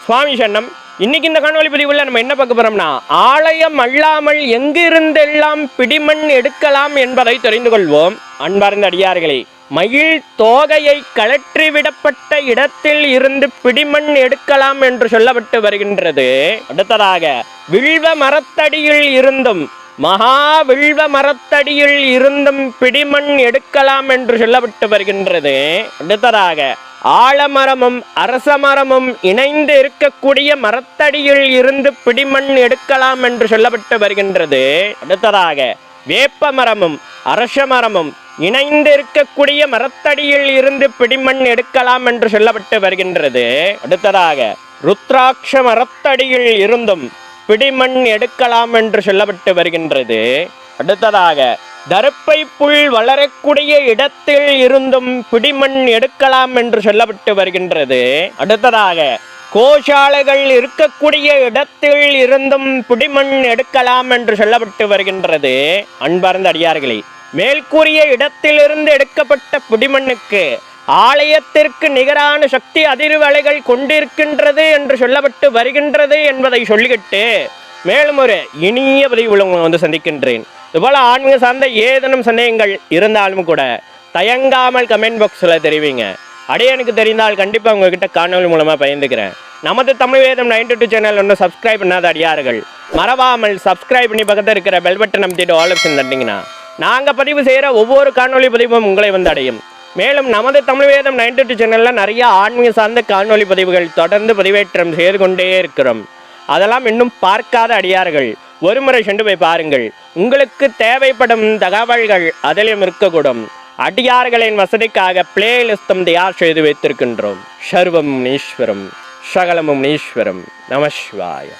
சுவாமி சரணம். இன்னைக்கு இந்த காணொலி பதிவுல நம்ம என்ன பார்க்க போறோம்னா, ஆலயம் அல்லாமல் எங்கிருந்தெல்லாம் பிடிமண் எடுக்கலாம் என்பதை தெரிந்து கொள்வோம். அன்பார்ந்த அடியார்களே, மயில் தோகையை கழற்றிவிடப்பட்ட இடத்தில் இருந்து பிடிமண் எடுக்கலாம் என்று சொல்லப்பட்டு வருகின்றது. அடுத்ததாக வில்வ மரத்தடியில் இருந்தும் மகா வில்வ மரத்தடியில் இருந்தும் பிடிமண் எடுக்கலாம் என்று சொல்லப்பட்டு வருகின்றது. அடுத்ததாக ஆலமரமும் அரச மரமும் இணைந்து இருக்கக்கூடிய மரத்தடியில் இருந்து பிடிமண் எடுக்கலாம் என்று சொல்லப்பட்டு வருகின்றது. அடுத்ததாக வேப்ப மரமும் அரச மரமும் இணைந்து இருக்கக்கூடிய மரத்தடியில் இருந்து பிடிமண் எடுக்கலாம் என்று சொல்லப்பட்டு வருகின்றது. அடுத்ததாக ருத்ராட்ச மரத்தடியில் இருந்தும் பிடிமண் எடுக்கலாம் என்று சொல்லப்பட்டு வருகின்றது. அடுத்ததாக தர்ப்பை புல் வளரக்கூடிய இடத்தில் இருந்தும் பிடிமண் எடுக்கலாம் என்று சொல்லப்பட்டு வருகின்றது. அடுத்ததாக கோஷாலைகள் இருக்கக்கூடிய இடத்தில் இருந்தும் பிடிமண் எடுக்கலாம் என்று சொல்லப்பட்டு வருகின்றது. அன்பார்ந்த அடியார்களே, மேல்கூறிய இடத்திலிருந்து எடுக்கப்பட்ட பிடிமண்ணுக்கு ஆலயத்திற்கு நிகரான சக்தி அதிர்வலைகள் கொண்டிருக்கின்றது என்று சொல்லப்பட்டு வருகின்றது என்பதை சொல்லிக்கிட்டு மேலும் ஒரு இனிய பதிவுள்ள உங்களை சந்திக்கின்றேன். இதுபோல் ஆன்மீக சார்ந்த ஏதேனும் சந்தேகங்கள் இருந்தாலும் கூட தயங்காமல் கமெண்ட் பாக்ஸில் தெரிவிங்க. அடியனுக்கு தெரிந்தால் கண்டிப்பாக உங்ககிட்ட காணொலி மூலமாக பயந்துக்கிறேன். நமது தமிழ் வேதம் 92 சேனல் ஒன்று சப்ஸ்கிரைப் பண்ணாத அடியார்கள் மறவாமல் சப்ஸ்கிரைப் பண்ணி பக்கத்தில் இருக்கிற பெல் பட்டன் அமைத்திட்டு ஆல் ஆப்ஷன் தட்டிங்கன்னா நாங்கள் பதிவு செய்கிற ஒவ்வொரு காணொலி பதிவும் உங்களை வந்து அடையும். மேலும் நமது தமிழ் வேதம் 92 சேனலில் நிறைய ஆன்மீக சார்ந்த காணொலி பதிவுகள் தொடர்ந்து பதிவேற்றம் செய்து கொண்டே இருக்கிறோம். அதெல்லாம் இன்னும் பார்க்காத அடியார்கள் ஒரு முறை சென்று போய் பாருங்கள். உங்களுக்கு தேவைப்படும் தகவல்கள் அதிலும் இருக்கக்கூடும். அடியார்களின் வசதிக்காக பிளேலிஸ்டும் தயார் செய்து வைத்திருக்கின்றோம். சர்வம் ஈஸ்வரம், சகலமும் ஈஸ்வரம். நம சிவாய.